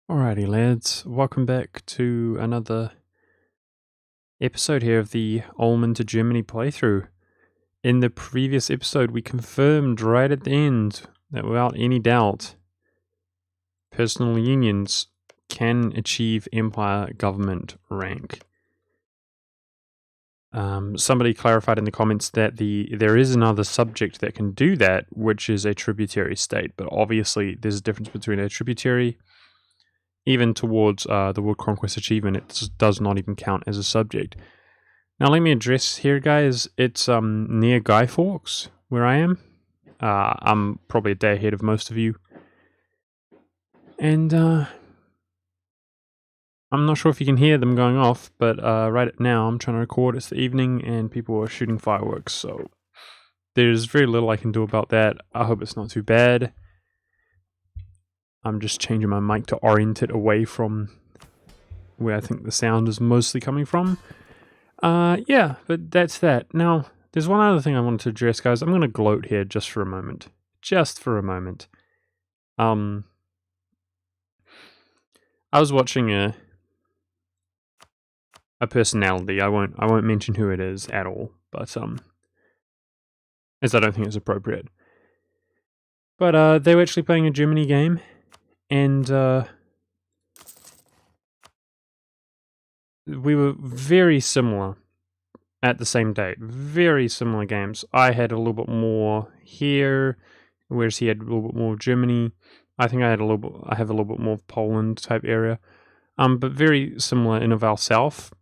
Alrighty lads, welcome back to another episode here of the Ulmited Germany playthrough. In the previous episode we confirmed right at the end that without any doubt personal unions can achieve empire government rank. Somebody clarified in the comments that there is another subject that can do that, which is a tributary state, but obviously there's a difference between a tributary. Even towards the World Conquest achievement, it does not even count as a subject. Now let me address here, guys. It's near Guy Fawkes, where I am. I'm probably a day ahead of most of you. And I'm not sure if you can hear them going off, but right now I'm trying to record. It's the evening and people are shooting fireworks, so there's very little I can do about that. I hope it's not too bad. I'm just changing my mic to orient it away from where I think the sound is mostly coming from. Yeah, but that's that. Now, there's one other thing I wanted to address, guys. I'm going to gloat here just for a moment. Just for a moment. I was watching a personality. I won't mention who it is at all, but as I don't think it's appropriate. But they were actually playing a Germany game, and we were very similar at the same day. Very similar games. I had a little bit more here, whereas he had a little bit more of Germany. I think I have a little bit more of Poland type area. But very similar in of ourself,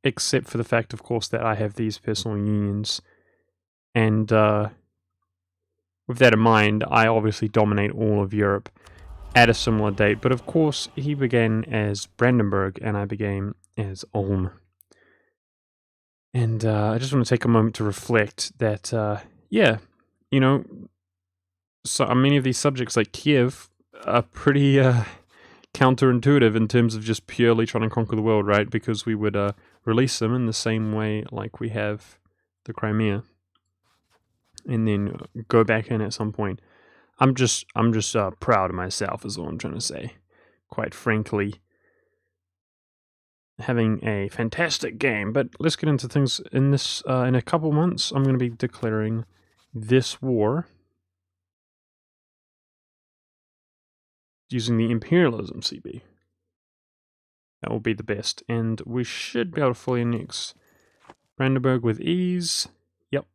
except for the fact, of course, that I have these personal unions. And with that in mind, I obviously dominate all of Europe at a similar date. But of course, he began as Brandenburg, and I began as Ulm. And I just want to take a moment to reflect that, yeah, you know, so many of these subjects like Kiev are pretty counterintuitive in terms of just purely trying to conquer the world, right? Because we would release them in the same way like we have the Crimea, and then go back in at some point. I'm just proud of myself, is all I'm trying to say. Quite frankly, having a fantastic game. But let's get into things. In this in a couple months, I'm going to be declaring this war using the imperialism CB. That will be the best, and we should be able to fully annex Brandenburg with ease. Yep.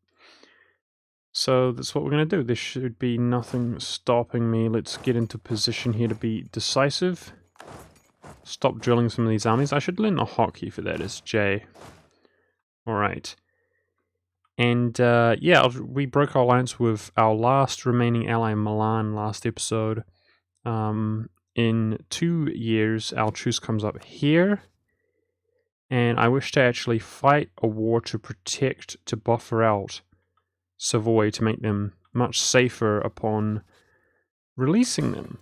So that's what we're going to do. There should be nothing stopping me. Let's get into position here to be decisive. Stop drilling some of these armies. I should learn a hotkey for that. It's J. Alright. And yeah, we broke our alliance with our last remaining ally, Milan, last episode. In 2 years, our truce comes up here. And I wish to actually fight a war to buffer out Savoy to make them much safer upon releasing them.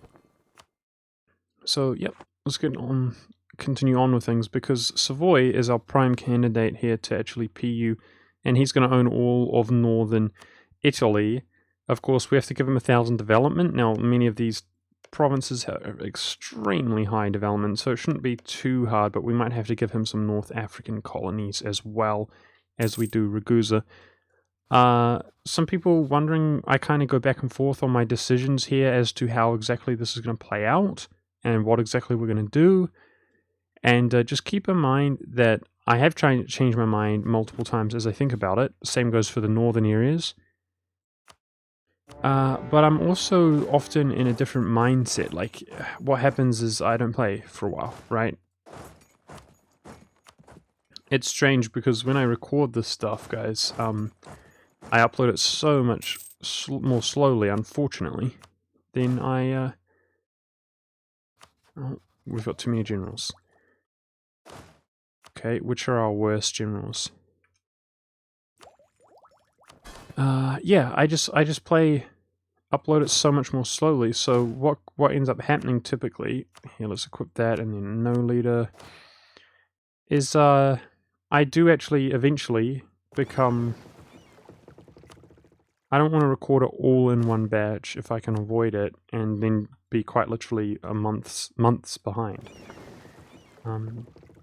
So, yep, let's continue on with things, because Savoy is our prime candidate here to actually PU, and he's going to own all of northern Italy. Of course, we have to give him 1,000 development. Now, many of these provinces have extremely high development, so it shouldn't be too hard, but we might have to give him some North African colonies as well as we do Ragusa. Some people wondering, I kind of go back and forth on my decisions here as to how exactly this is going to play out and what exactly we're going to do. And just keep in mind that I have tried to change my mind multiple times as I think about it. Same goes for the northern areas. But I'm also often in a different mindset. Like, what happens is I don't play for a while, right? It's strange because when I record this stuff, guys, I upload it so much more slowly, unfortunately, than I, oh, we've got too many generals. Okay, which are our worst generals? Yeah, I just upload it so much more slowly, so what ends up happening typically, here, let's equip that, and then no leader, is, I do actually eventually become I don't want to record it all in one batch if I can avoid it, and then be quite literally a months behind.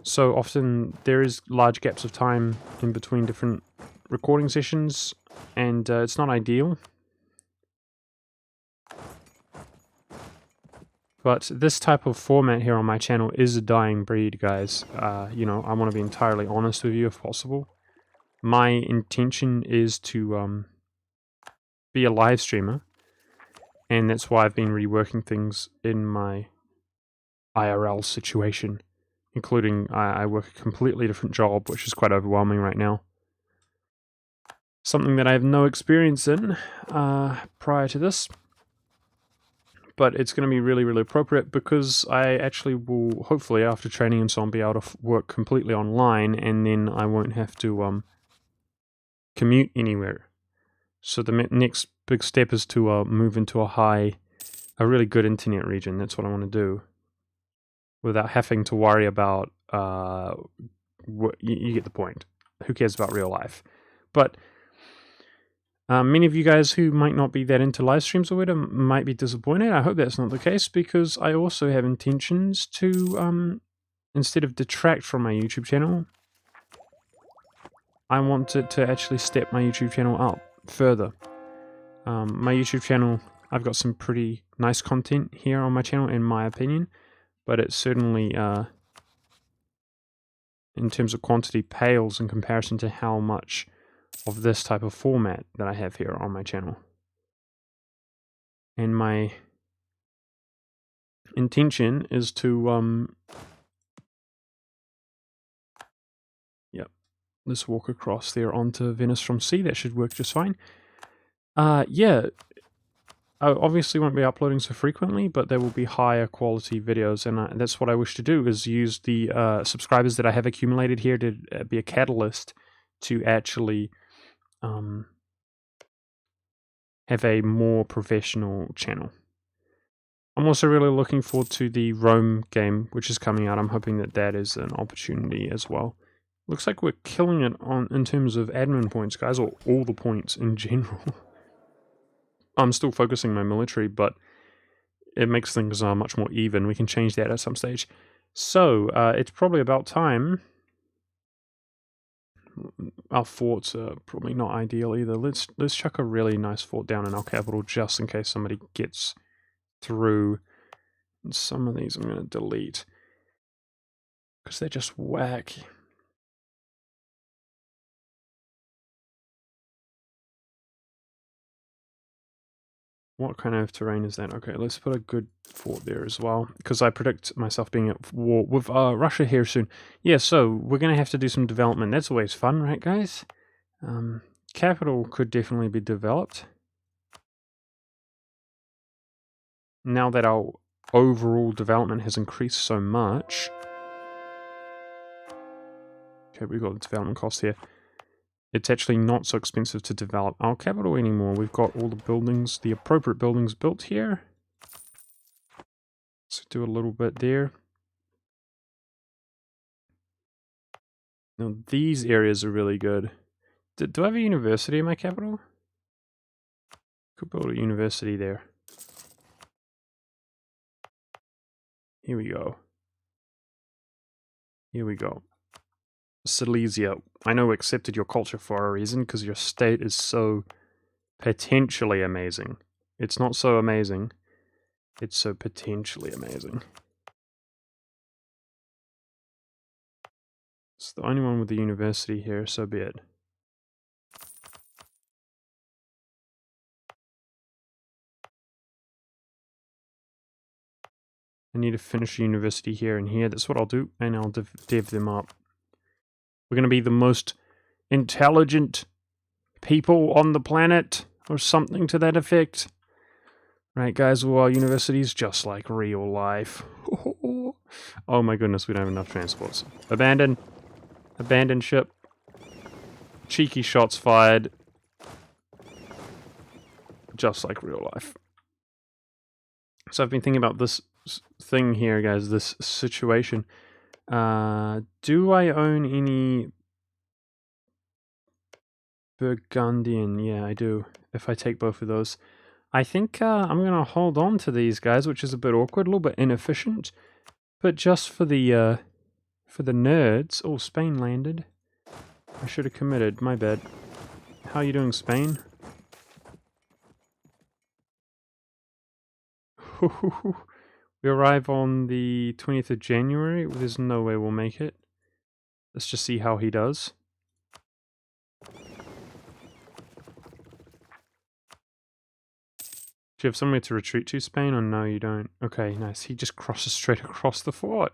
So often there is large gaps of time in between different recording sessions, and it's not ideal. But this type of format here on my channel is a dying breed, guys. You know, I want to be entirely honest with you if possible. My intention is to be a live streamer, and that's why I've been reworking things in my IRL situation, including I work a completely different job, which is quite overwhelming right now. Something that I have no experience in prior to this. But it's going to be really, really appropriate because I actually will, hopefully, after training and so on, be able to work completely online, and then I won't have to commute anywhere. So the next big step is to move into a really good internet region. That's what I want to do, without having to worry about. You get the point. Who cares about real life? But many of you guys who might not be that into live streams or whatever might be disappointed. I hope that's not the case, because I also have intentions to, instead of detract from my YouTube channel, I want to actually step my YouTube channel up further. My YouTube channel, I've got some pretty nice content here on my channel, in my opinion, but it certainly, in terms of quantity, pales in comparison to how much of this type of format that I have here on my channel. And my intention is to, yep, let's walk across there onto Venice from sea. That should work just fine. Yeah, I obviously won't be uploading so frequently, but there will be higher quality videos, and that's what I wish to do, is use the subscribers that I have accumulated here to be a catalyst to actually have a more professional channel. I'm also really looking forward to the Rome game, which is coming out. I'm hoping that that is an opportunity as well. Looks like we're killing it in terms of admin points, guys, or all the points in general. I'm still focusing my military, but it makes things much more even. We can change that at some stage. So, it's probably about time. Our forts are probably not ideal either. Let's chuck a really nice fort down in our capital, just in case somebody gets through. And some of these I'm going to delete, because they're just whack. What kind of terrain is that? Okay, let's put a good fort there as well, because I predict myself being at war with Russia here soon. Yeah, so we're going to have to do some development. That's always fun, right, guys? Capital could definitely be developed. Now that our overall development has increased so much. Okay, we've got the development cost here. It's actually not so expensive to develop our capital anymore. We've got all the buildings, the appropriate buildings built here. Let's do a little bit there. Now these areas are really good. Do I have a university in my capital? Could build a university there. Here we go. Here we go. Silesia. I know we accepted your culture for a reason, because your state is so potentially amazing. It's not so amazing. It's so potentially amazing. It's the only one with the university here, so be it. I need to finish university here and here. That's what I'll do, and I'll dev them up. We're going to be the most intelligent people on the planet, or something to that effect. Right, guys? Well, our university's just like real life. Oh my goodness, we don't have enough transports. Abandon. Abandon ship. Cheeky shots fired. Just like real life. So I've been thinking about this thing here, guys, this situation. Do I own any Burgundian, yeah, I do. If I take both of those. I think I'm going to hold on to these guys, which is a bit awkward, a little bit inefficient. But just for the nerds... Oh, Spain landed. I should have committed, my bad. How are you doing, Spain? We arrive on the 20th of January. There's no way we'll make it. Let's just see how he does. Do you have somewhere to retreat to, Spain, or no, you don't? Okay, nice. He just crosses straight across the fort.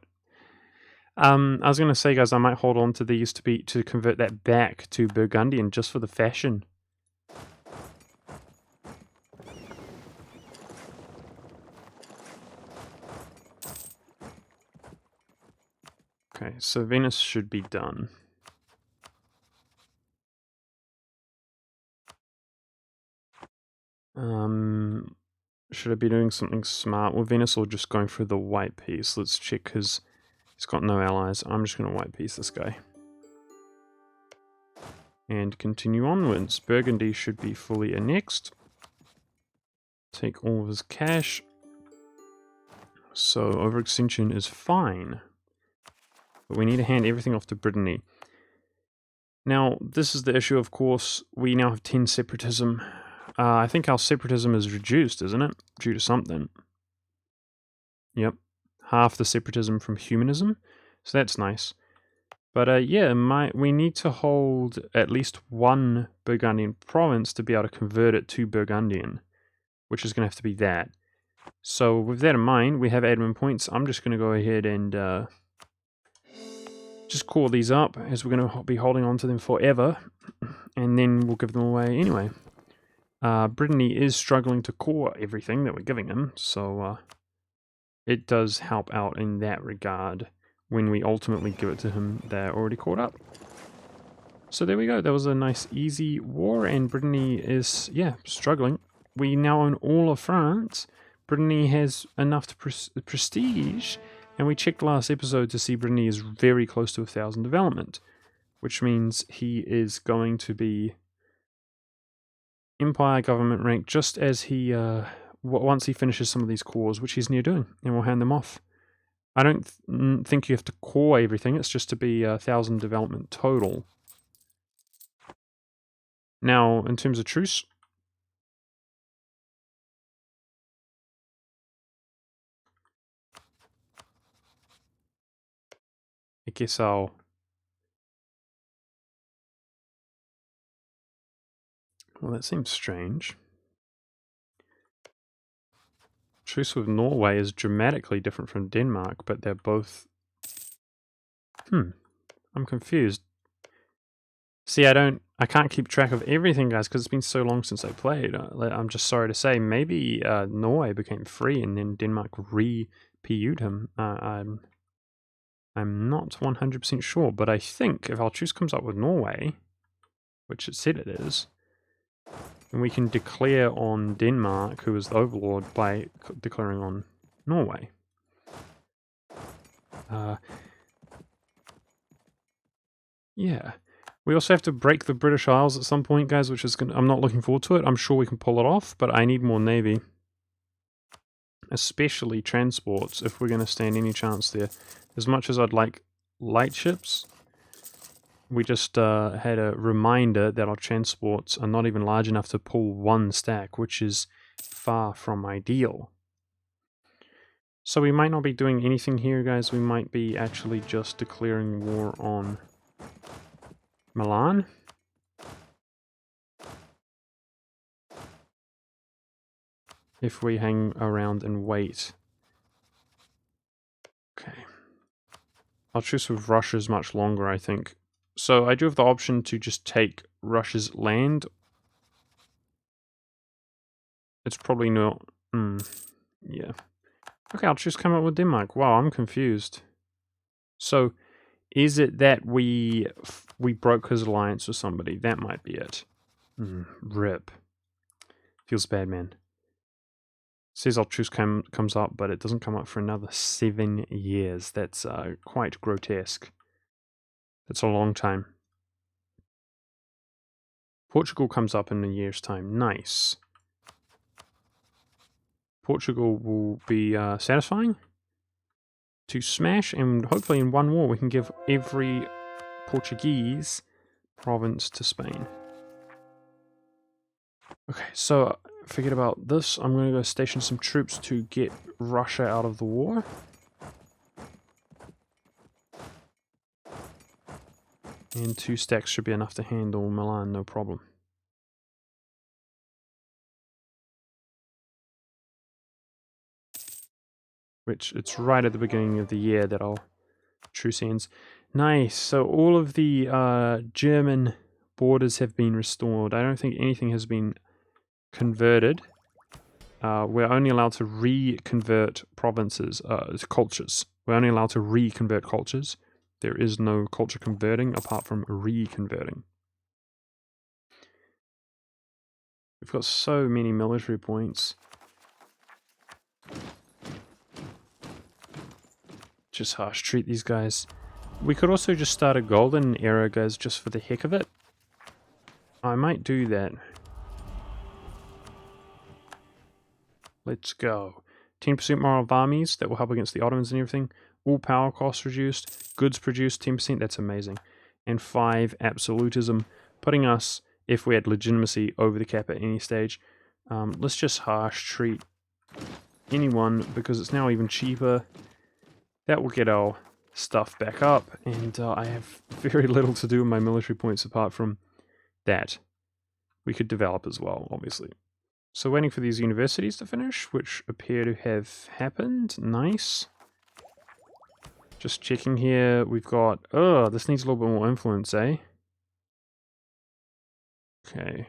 I was gonna say, guys, I might hold on to these to convert that back to Burgundian just for the fashion. Okay, so Venice should be done. Should I be doing something smart with Venice or just going for the white piece? Let's check, because he's got no allies. I'm just going to white piece this guy. And continue onwards. Burgundy should be fully annexed. Take all of his cash. So overextension is fine. But we need to hand everything off to Brittany. Now, this is the issue, of course. We now have 10 separatism. I think our separatism is reduced, isn't it? Due to something. Yep. Half the separatism from humanism. So that's nice. But yeah, we need to hold at least one Burgundian province to be able to convert it to Burgundian. Which is going to have to be that. So with that in mind, we have admin points. I'm just going to go ahead and just call these up, as we're going to be holding on to them forever. And then we'll give them away anyway. Brittany is struggling to core everything that we're giving him, so it does help out in that regard. When we ultimately give it to him, they're already caught up. So there we go. That was a nice easy war, and Brittany is, yeah, struggling. We now own all of France. Brittany has enough to prestige, and we checked last episode to see Brittany is very close to 1,000 development, which means he is going to be Empire government rank just as he, once he finishes some of these cores, which he's near doing, and we'll hand them off. I don't think you have to core everything, it's just to be 1,000 development total. Now, in terms of truce, I guess I'll... Well, that seems strange. Truce with Norway is dramatically different from Denmark, but they're both... I'm confused. See, I can't keep track of everything, guys, because it's been so long since I played. I'm just sorry to say, maybe Norway became free and then Denmark re-PU'd him. I'm not 100% sure, but I think if our truce comes up with Norway, which it said it is, then we can declare on Denmark, who is the overlord, by declaring on Norway. Yeah. We also have to break the British Isles at some point, guys, which is I'm not looking forward to it. I'm sure we can pull it off, but I need more navy. Especially transports, if we're going to stand any chance there. As much as I'd like light ships, we just had a reminder that our transports are not even large enough to pull one stack, which is far from ideal. So we might not be doing anything here, guys. We might be actually just declaring war on Milan. If we hang around and wait. Okay. Our truce with Russia is much longer, I think. So I do have the option to just take Russia's land. It's probably not... yeah. Okay, I'll just come up with Denmark. Wow, I'm confused. So, is it that we broke his alliance with somebody? That might be it. Rip. Feels bad, man. Says our truce comes up, but it doesn't come up for another 7 years. That's quite grotesque. That's a long time. Portugal comes up in a year's time. Nice. Portugal will be satisfying to smash, and hopefully in one war we can give every Portuguese province to Spain. Okay, so forget about this. I'm going to go station some troops to get Russia out of the war. And 2 stacks should be enough to handle Milan, no problem. Which, it's right at the beginning of the year that our truce ends. Nice, so all of the German borders have been restored. I don't think anything has been converted. We're only allowed to reconvert provinces, cultures. We're only allowed to reconvert cultures. There is no culture converting apart from reconverting. We've got so many military points. Just harsh treat these guys. We could also just start a golden era, guys, just for the heck of it. I might do that. Let's go. 10% moral of armies, that will help against the Ottomans and everything. All power costs reduced. Goods produced 10%, that's amazing. And 5 absolutism, putting us, if we had legitimacy, over the cap at any stage. Let's just harsh treat anyone, because it's now even cheaper. That will get our stuff back up, and I have very little to do with my military points apart from that. We could develop as well, obviously. So waiting for these universities to finish, which appear to have happened. Nice. Just checking here, we've got... Oh, this needs a little bit more influence, eh? Okay.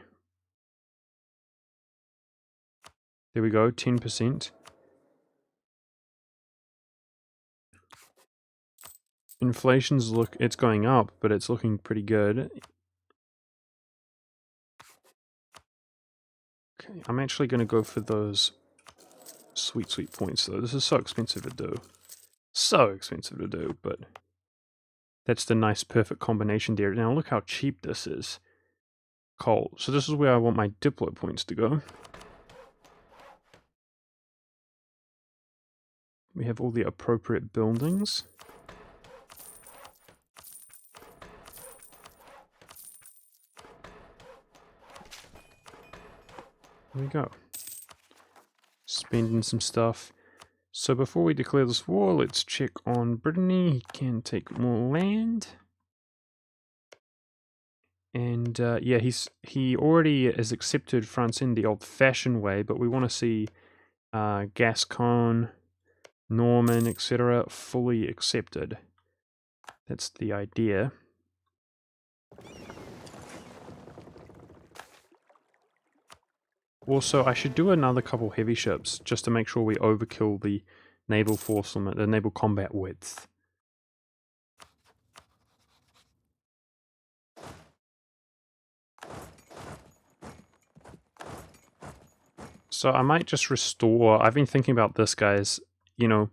There we go, 10%. Inflation's it's going up, but it's looking pretty good. Okay, I'm actually going to go for those sweet, sweet points, though. This is so expensive to do. So expensive to do, but that's the nice, perfect combination there. Now, look how cheap this is. Coal. So this is where I want my Diplo points to go. We have all the appropriate buildings. There we go. Spending some stuff. So before we declare this war, let's check on Brittany. He can take more land. And yeah, he already has accepted France in the old-fashioned way, but we want to see Gascon, Norman, etc. fully accepted. That's the idea. Also, I should do another couple heavy ships, just to make sure we overkill the naval force limit, the naval combat width. So I might just restore... I've been thinking about this, guys. You know,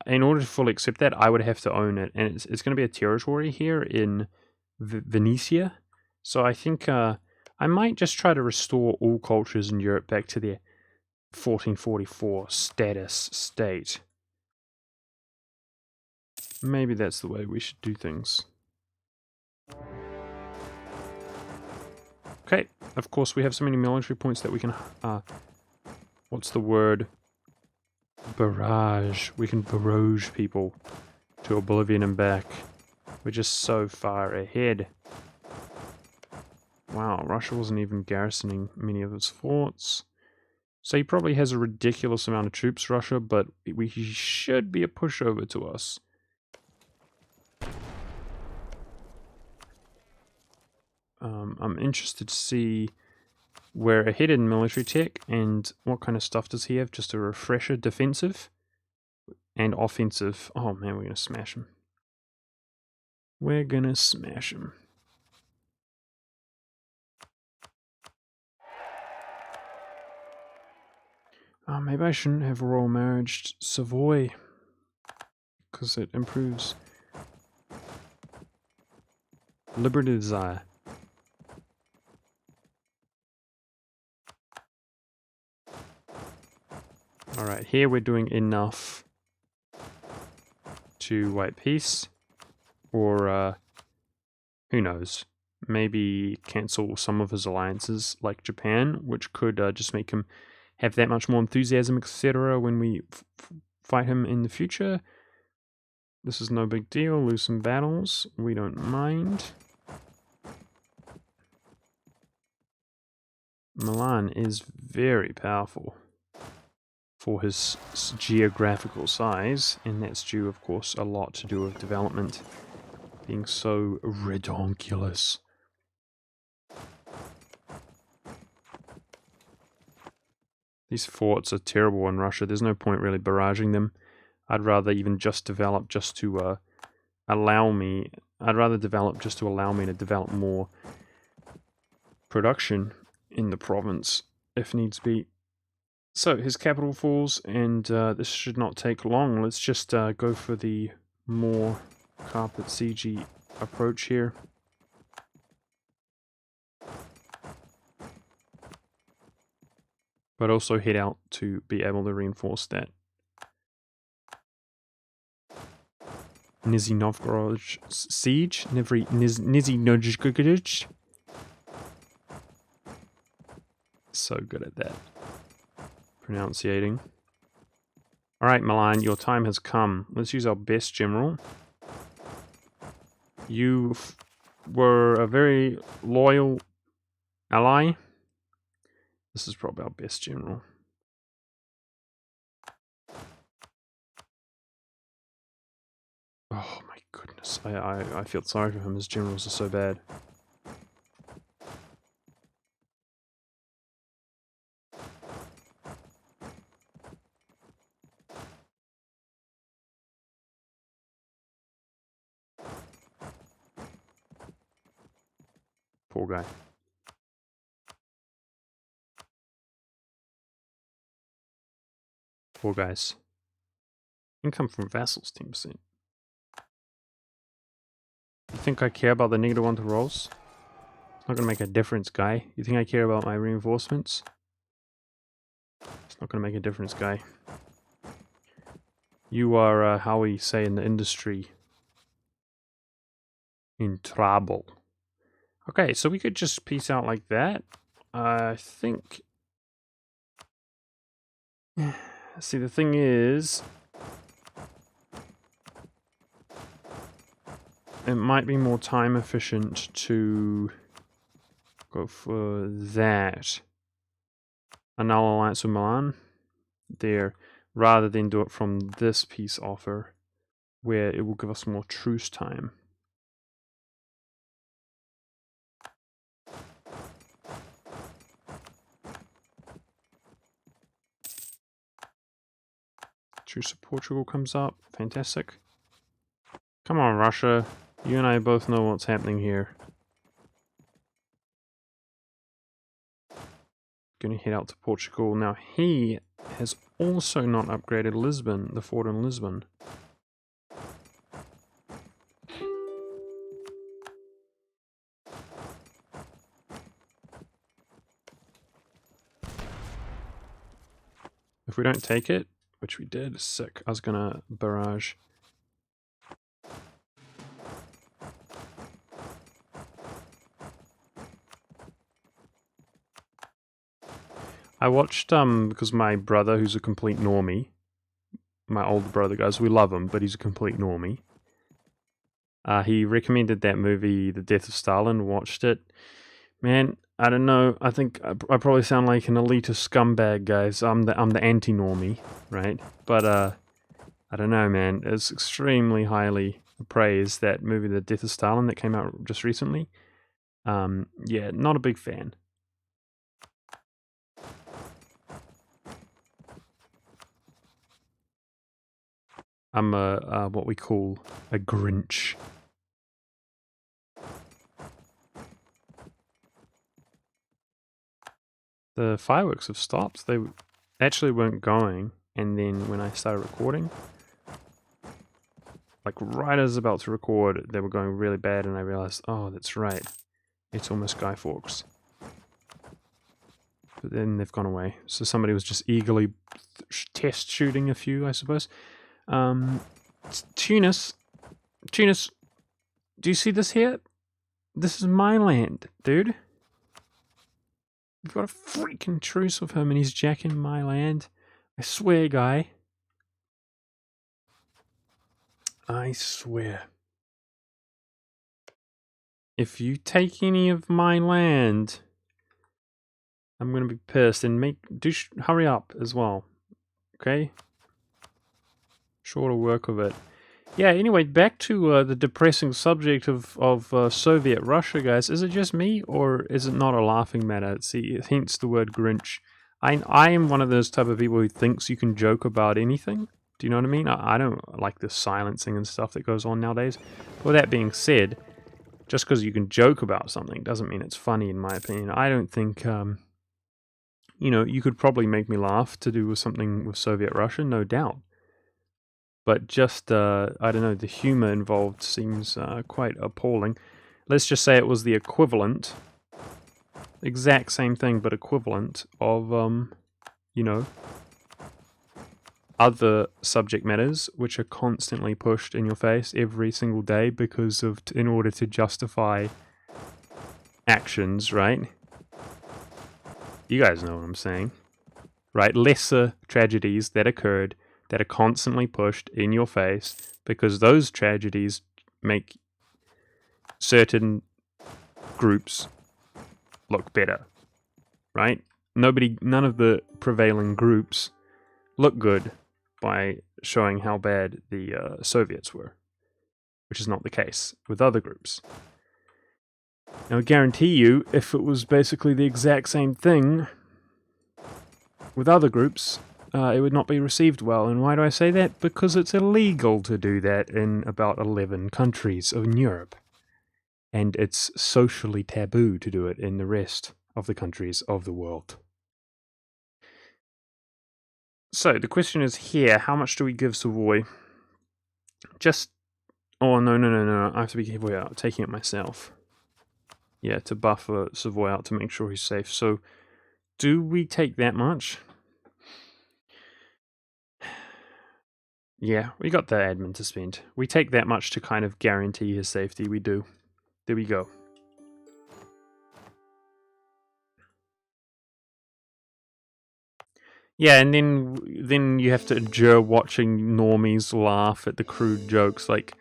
in order to fully accept that, I would have to own it. And it's going to be a territory here in Venetia. So I think I might just try to restore all cultures in Europe back to their 1444 state. Maybe that's the way we should do things. Okay, of course we have so many military points that we can... what's the word? Barrage. We can barrage people to oblivion and back. We're just so far ahead. Wow, Russia wasn't even garrisoning many of its forts. So he probably has a ridiculous amount of troops, Russia, but he should be a pushover to us. I'm interested to see where ahead in military tech and what kind of stuff does he have. Just a refresher, defensive and offensive. Oh man, we're going to smash him. We're going to smash him. Maybe I shouldn't have royal marriage Savoy, because it improves liberty desire. Alright, here we're doing enough to white peace. Or, who knows? Maybe cancel some of his alliances, like Japan, which could just make him have that much more enthusiasm, etc. when we fight him in the future. This is no big deal. Lose some battles. We don't mind. Milan is very powerful for his geographical size, and that's due, of course, a lot to do with development being so redonkulous. These forts are terrible in Russia. There's no point really barraging them. I'd rather even just develop just to allow me... I'd rather develop just to allow me to develop more production in the province, if needs be. So, his capital falls, and this should not take long. Let's just go for the more carpet siege approach here. But also head out to be able to reinforce that. Nizhny Novgorod siege? Nizhny Novgorod. So good at that. Pronunciating. Alright, Milan, your time has come. Let's use our best general. You were a very loyal ally. This is probably our best general. Oh my goodness. I feel sorry for him. His generals are so bad. Poor guy. Poor guys. Income from vassals, 10%. You think I care about the -1 to rolls? It's not gonna make a difference, guy. You think I care about my reinforcements? It's not gonna make a difference, guy. You are, how we say in the industry, in trouble. Okay, so we could just peace out like that. I think... See, the thing is... It might be more time efficient to go for that. Annul alliance with Milan there, rather than do it from this peace offer, where it will give us more truce time. Truce of Portugal comes up. Fantastic. Come on, Russia. You and I both know what's happening here. Gonna head out to Portugal. Now, he has also not upgraded Lisbon, the fort in Lisbon. If we don't take it, which we did, sick. I was gonna barrage. I watched, because my brother, who's a complete normie, my older brother, guys, we love him, but he's a complete normie. He recommended that movie, The Death of Stalin, watched it. Man, I don't know, I think I probably sound like an elitist scumbag, guys. I'm the anti-normie, right? But, I don't know, man. It's extremely highly praised, that movie, The Death of Stalin, that came out just recently. Yeah, not a big fan. I'm what we call a Grinch. The fireworks have stopped. They actually weren't going, and then when I started recording, like right as I was about to record, they were going really bad, and I realized, oh, that's right. It's almost Guy Fawkes. but then they've gone away. So somebody was just eagerly test shooting a few, I suppose. Tunis, Tunis, do you see this here? This is my land, dude. We've got a freaking truce with him and he's jacking my land. I swear, guy. I swear. If you take any of my land, I'm gonna be pissed, and hurry up as well. Okay? Sure to work with it. Yeah, anyway, back to the depressing subject of Soviet Russia, guys. Is it just me, or is it not a laughing matter? See, hence the word Grinch. I am one of those type of people who thinks you can joke about anything. Do you know what I mean? I don't like the silencing and stuff that goes on nowadays. With that being said, just because you can joke about something doesn't mean it's funny, in my opinion. I don't think, you know, you could probably make me laugh to do with something with Soviet Russia, no doubt. But just, I don't know, the humor involved seems quite appalling. Let's just say it was the equivalent, exact same thing, but equivalent of, you know, other subject matters which are constantly pushed in your face every single day because of, in order to justify actions, right? You guys know what I'm saying, right? Lesser tragedies that occurred that are constantly pushed in your face because those tragedies make certain groups look better, right? None of the prevailing groups look good by showing how bad the Soviets were, which is not the case with other groups. Now, I guarantee you, if it was basically the exact same thing with other groups, it would not be received well. And why do I say that? Because it's illegal to do that in about 11 countries in Europe. And it's socially taboo to do it in the rest of the countries of the world. So, the question is here, how much do we give Savoy? Just... Oh, no. I have to be careful here. I'm taking it myself. Yeah, to buffer Savoy out to make sure he's safe. So, do we take that much? Yeah, we got the admin to spend. We take that much to kind of guarantee his safety. We do. There we go. Yeah, and then you have to endure watching normies laugh at the crude jokes. Like,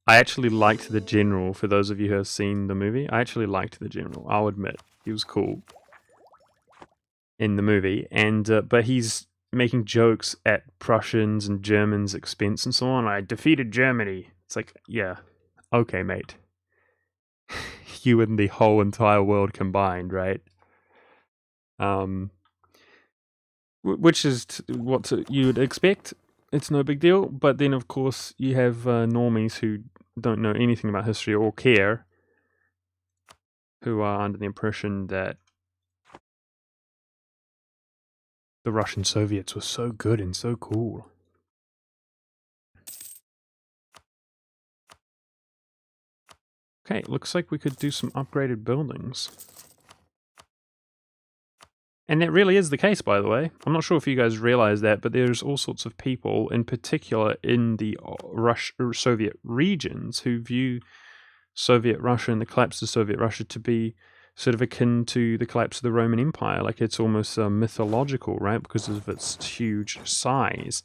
I actually liked the general. For those of you who have seen the movie, I actually liked the general. I'll admit, he was cool in the movie, and but he's making jokes at Prussians and Germans' expense and so on. I defeated Germany. It's like, yeah, okay, mate. You and the whole entire world combined, right? Which is what you would expect. It's no big deal. But then, of course, you have normies who don't know anything about history or care, who are under the impression that the Russian Soviets were so good and so cool. Okay, looks like we could do some upgraded buildings. And that really is the case, by the way. I'm not sure if you guys realize that, but there's all sorts of people, in particular in the Soviet regions, who view Soviet Russia and the collapse of Soviet Russia to be sort of akin to the collapse of the Roman Empire. Like, it's almost mythological, right? Because of its huge size.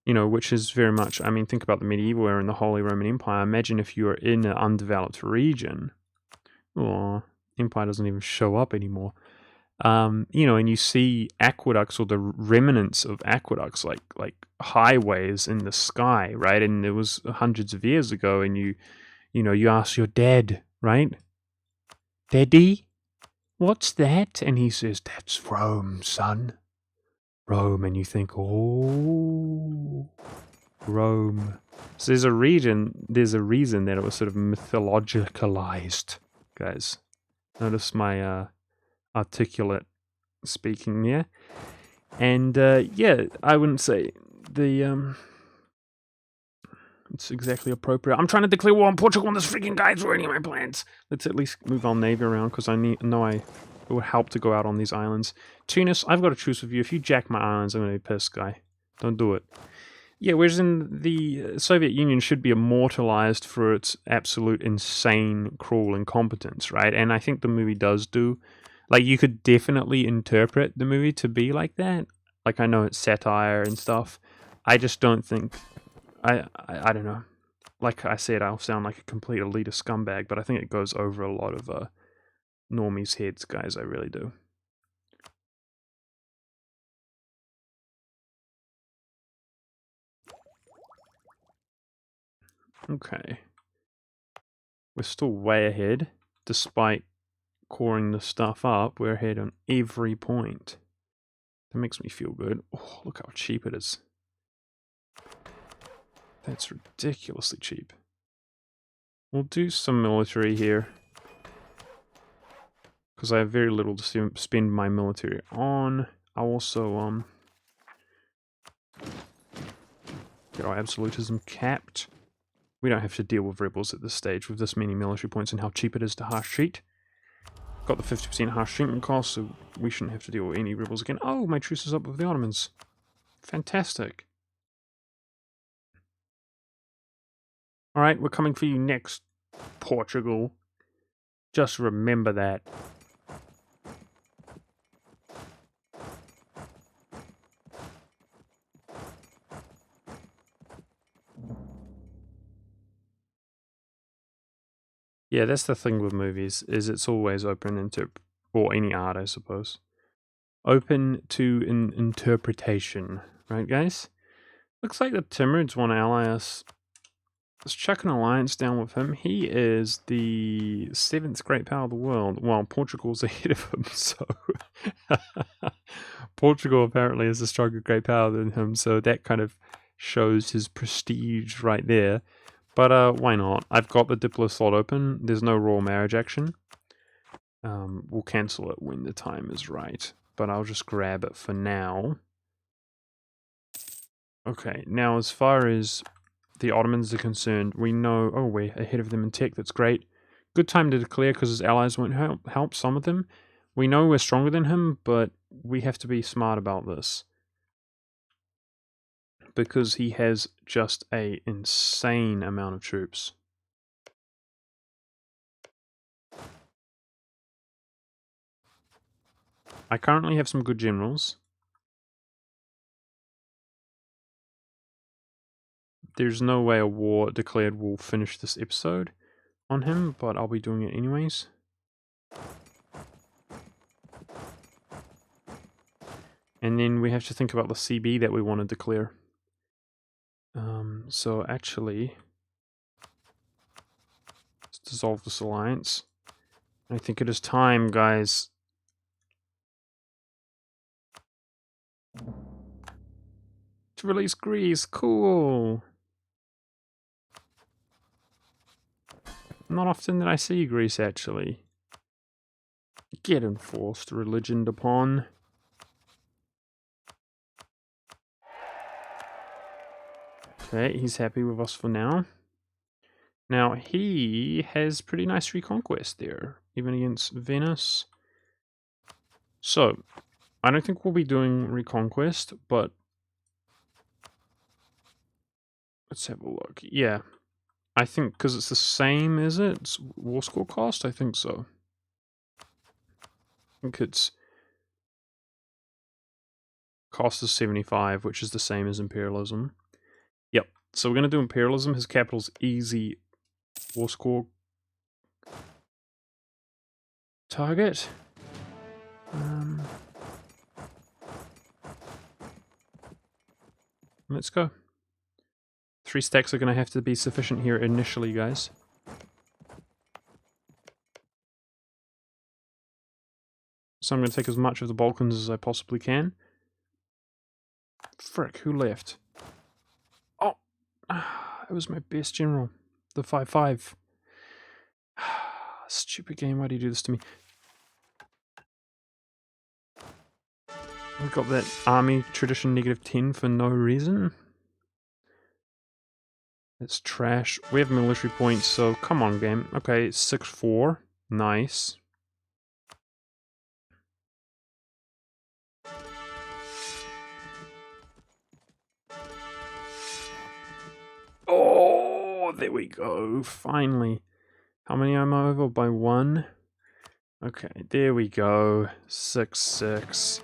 You know, which is very much, I mean, think about the medieval era and the Holy Roman Empire. Imagine if you were in an undeveloped region. Oh, Empire doesn't even show up anymore. You know, and you see aqueducts or the remnants of aqueducts, like highways in the sky, right? And it was hundreds of years ago, and you know, you ask your dad, right? Daddy, what's that? And he says, that's Rome, son. Rome, and you think, oh, Rome. So there's a reason that it was sort of mythologicalized, guys. Notice my articulate speaking there. And yeah, I wouldn't say the it's exactly appropriate. I'm trying to declare war on Portugal and this freaking guy's ruining my plans. Let's at least move our navy around, because I know I It would help to go out on these islands. Tunis, I've got a truce with you. If you jack my islands, I'm going to be pissed, guy. Don't do it. Yeah, whereas in the Soviet Union should be immortalized for its absolute insane, cruel incompetence, right? And I think the movie does do. Like, you could definitely interpret the movie to be like that. Like, I know it's satire and stuff. I just don't think... I don't know. Like I said, I'll sound like a complete elitist scumbag, but I think it goes over a lot of normies' heads, guys. I really do. Okay. We're still way ahead, despite coring the stuff up. We're ahead on every point. That makes me feel good. Oh, look how cheap it is. That's ridiculously cheap. We'll do some military here, because I have very little to spend my military on. I'll also get our absolutism capped. We don't have to deal with rebels at this stage with this many military points and how cheap it is to harsh treat. Got the 50% harsh treatment cost, so we shouldn't have to deal with any rebels again. Oh, my truce is up with the Ottomans. Fantastic. Alright, we're coming for you next, Portugal. Just remember that. Yeah, that's the thing with movies, is it's always open into, or any art, I suppose. Open to an interpretation, right, guys? Looks like the Timurids want to ally us. Let's chuck an alliance down with him. He is the 7th great power of the world, while Portugal's ahead of him, so... Portugal apparently is a stronger great power than him, so that kind of shows his prestige right there. But why not? I've got the Diplo slot open. There's no royal marriage action. We'll cancel it when the time is right, but I'll just grab it for now. Okay, now as far as the Ottomans are concerned, we know... Oh, we're ahead of them in tech, that's great. Good time to declare, because his allies won't help some of them. We know we're stronger than him, but we have to be smart about this. Because he has just an insane amount of troops. I currently have some good generals. There's no way a war declared will finish this episode on him, but I'll be doing it anyways. And then we have to think about the CB that we want to declare. So actually, let's dissolve this alliance. I think it is time, guys. To release Greece, cool! Not often that I see Greece, actually. Get enforced religion upon. Okay, he's happy with us for now. Now, he has pretty nice reconquest there, even against Venice. So, I don't think we'll be doing reconquest, but let's have a look. Yeah, I think because it's the same, is it? It's war score cost? I think so. I think it's cost is 75, which is the same as imperialism. Yep, so we're going to do imperialism. His capital's easy war score target. Let's go. 3 stacks are going to have to be sufficient here initially, guys. So I'm going to take as much of the Balkans as I possibly can. Frick, who left? Oh! It was my best general. The 5-5. Stupid game, why do you do this to me? We got that army tradition -10 for no reason. It's trash. We have military points, so come on, game. Okay, 6-4. Nice. Oh, there we go. Finally. How many am I over? By 1? Okay, there we go. 6-6.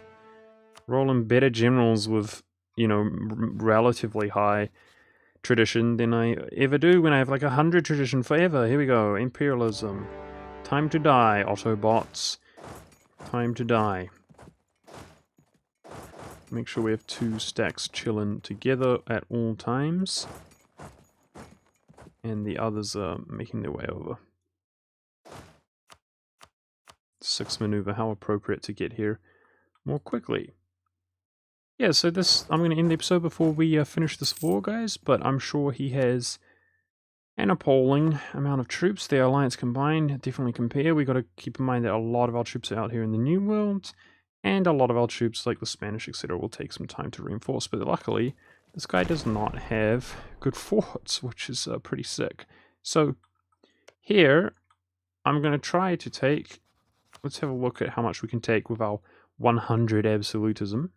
Rolling better generals with, you know, relatively high tradition than I ever do when I have like 100 tradition forever. Here we go. Imperialism. Time to die, Autobots. Time to die. Make sure we have 2 stacks chilling together at all times. And the others are making their way over. 6 maneuver, how appropriate to get here more quickly. Yeah, so I'm going to end the episode before we finish this war, guys, but I'm sure he has an appalling amount of troops. The Alliance combined definitely compare. We got to keep in mind that a lot of our troops are out here in the New World, and a lot of our troops, like the Spanish, etc., will take some time to reinforce, but luckily, this guy does not have good forts, which is pretty sick. So, here, I'm going to try to take... Let's have a look at how much we can take with our 100 absolutism.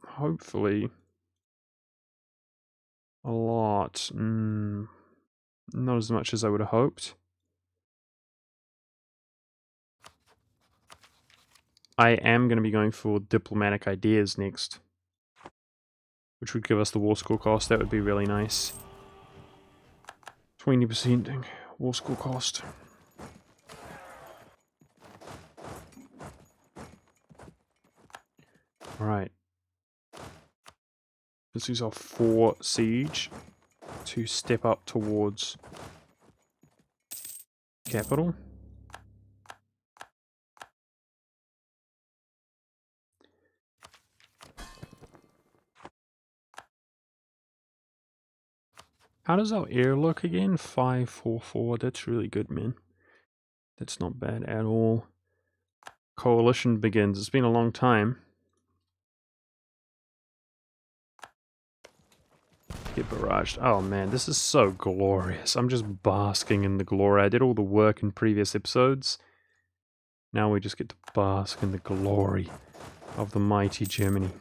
Hopefully a lot. Not as much as I would have hoped. I am going to be going for diplomatic ideas next, which would give us the war score cost. That would be really nice. 20% war score cost. Alright. Let's use our 4 siege to step up towards capital. How does our air look again? 544. That's really good, man. That's not bad at all. Coalition begins. It's been a long time. Get barraged. Oh man, this is so glorious. I'm just basking in the glory. I did all the work in previous episodes. Now we just get to bask in the glory of the mighty Germany.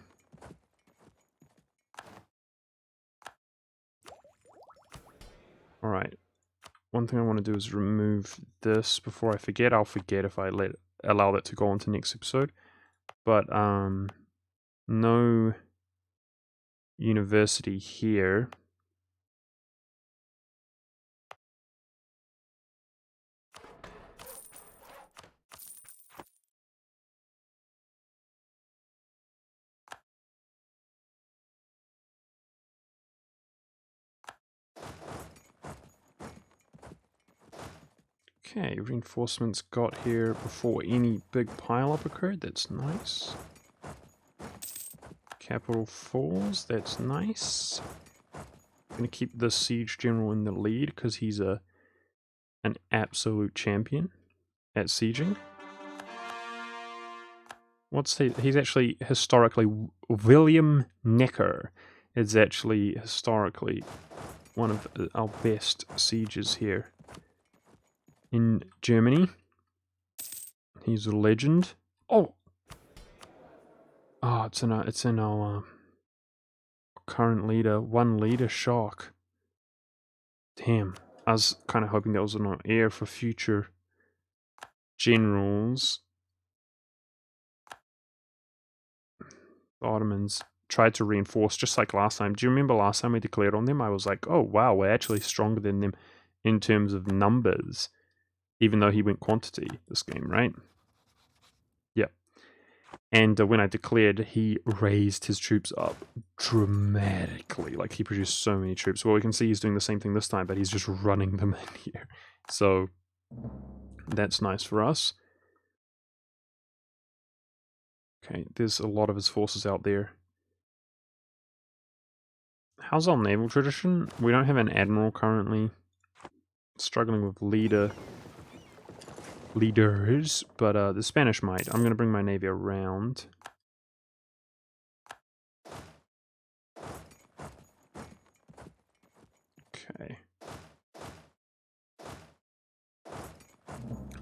Alright. One thing I want to do is remove this before I forget. I'll forget if I allow that to go on to next episode. But, no university here. Okay, reinforcements got here before any big pile-up occurred. That's nice. Capital falls. That's nice. I'm going to keep the siege general in the lead because he's an absolute champion at sieging. What's he's actually historically... William Necker is actually historically one of our best sieges here in Germany. He's a legend. Oh! Oh, it's in our current leader. 1 leader shock. Damn. I was kind of hoping that was an air for future generals. The Ottomans tried to reinforce just like last time. Do you remember last time we declared on them? I was like, oh wow, we're actually stronger than them in terms of numbers. Even though he went quantity this game, right? Yep. And when I declared, he raised his troops up dramatically. Like, he produced so many troops. Well, we can see he's doing the same thing this time, but he's just running them in here. So, that's nice for us. Okay, there's a lot of his forces out there. How's our naval tradition? We don't have an admiral currently. Struggling with leaders, but the Spanish might. I'm going to bring my navy around. Okay.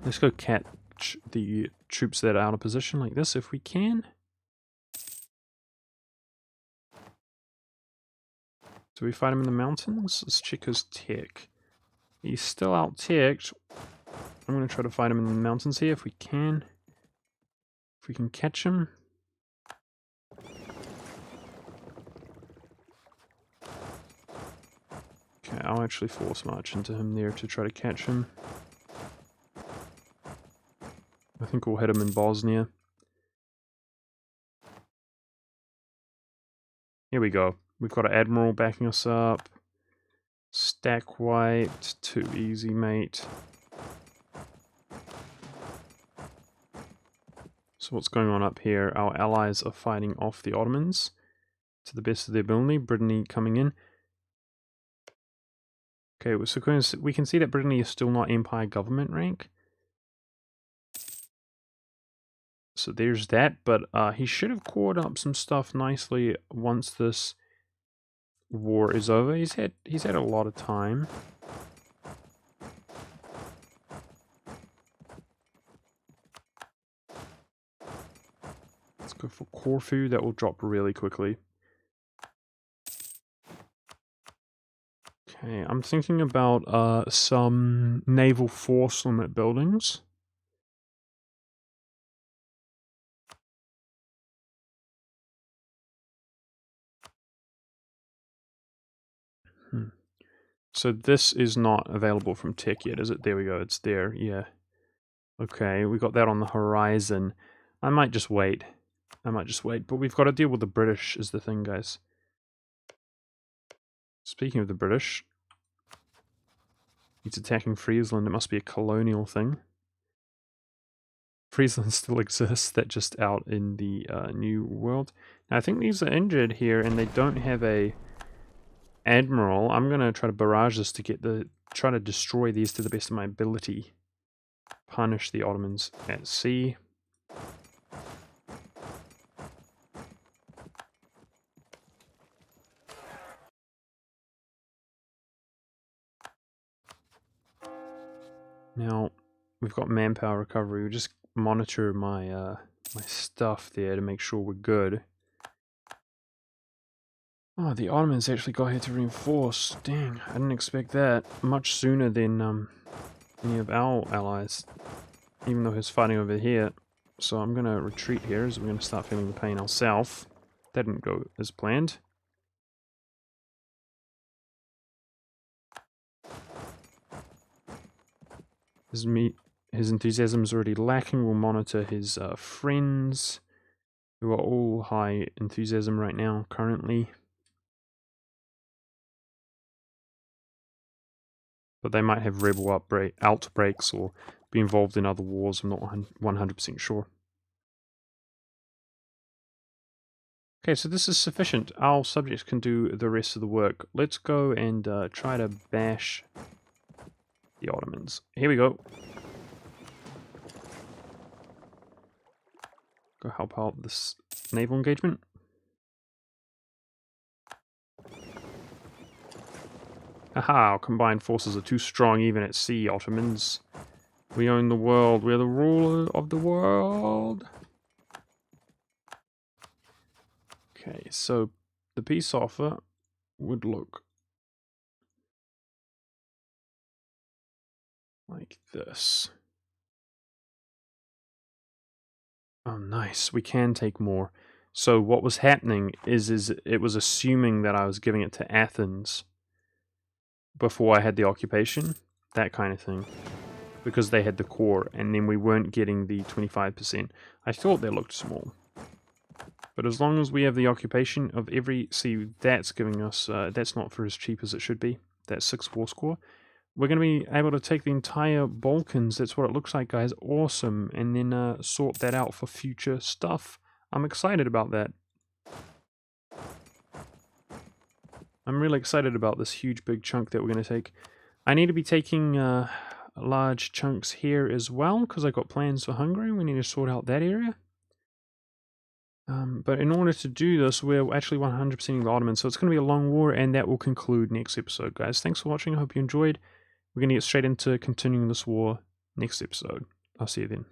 Let's go catch the troops that are out of position like this if we can. Do we fight him in the mountains? Let's check his tech. He's still out teched. I'm going to try to fight him in the mountains here if we can. If we can catch him. Okay, I'll actually force march into him there to try to catch him. I think we'll hit him in Bosnia. Here we go. We've got an admiral backing us up. Stack wiped. Too easy, mate. So what's going on up here? Our allies are fighting off the Ottomans to the best of their ability. Brittany coming in. Okay, so we can see that Brittany is still not Empire government rank. So there's that, but he should have caught up some stuff nicely once this war is over. He's had a lot of time. Let's go for Corfu. That will drop really quickly. Okay, I'm thinking about some naval force limit buildings. So this is not available from tech yet, is it? There we go, it's there, yeah. Okay, we got that on the horizon. I might just wait. But we've got to deal with the British is the thing, guys. Speaking of the British, he's attacking Friesland. It must be a colonial thing. Friesland still exists, that just out in the New World. Now, I think these are injured here, and they don't have a admiral. I'm gonna try to barrage this to try to destroy these to the best of my ability. Punish the Ottomans at sea. Now, we've got manpower recovery. We just monitor my my stuff there to make sure we're good. Oh, the Ottomans actually got here to reinforce. Dang, I didn't expect that. Much sooner than any of our allies. Even though he's fighting over here. So I'm going to retreat here as we're going to start feeling the pain ourselves. That didn't go as planned. His enthusiasm is already lacking. We'll monitor his friends, who are all high enthusiasm right now, currently. But they might have rebel outbreaks or be involved in other wars. I'm not 100% sure. Okay, so this is sufficient. Our subjects can do the rest of the work. Let's go and try to bash the Ottomans. Here we go. Go help out this naval engagement. Haha, our combined forces are too strong even at sea, Ottomans. We own the world. We're the ruler of the world. Okay, so the peace offer would look like this. Oh, nice. We can take more. So what was happening is it was assuming that I was giving it to Athens before I had the occupation, that kind of thing, because they had the core, and then we weren't getting the 25%. I thought they looked small. But as long as we have the occupation of every... See, that's giving us... that's not for as cheap as it should be. That's 6 war score. We're going to be able to take the entire Balkans. That's what it looks like, guys. Awesome. And then sort that out for future stuff. I'm excited about that. I'm really excited about this huge big chunk that we're going to take. I need to be taking large chunks here as well, because I got plans for Hungary. We need to sort out that area. But in order to do this, we're actually 100%ing the Ottomans, so it's going to be a long war, and that will conclude next episode, guys. Thanks for watching. I hope you enjoyed. We're going to get straight into continuing this war next episode. I'll see you then.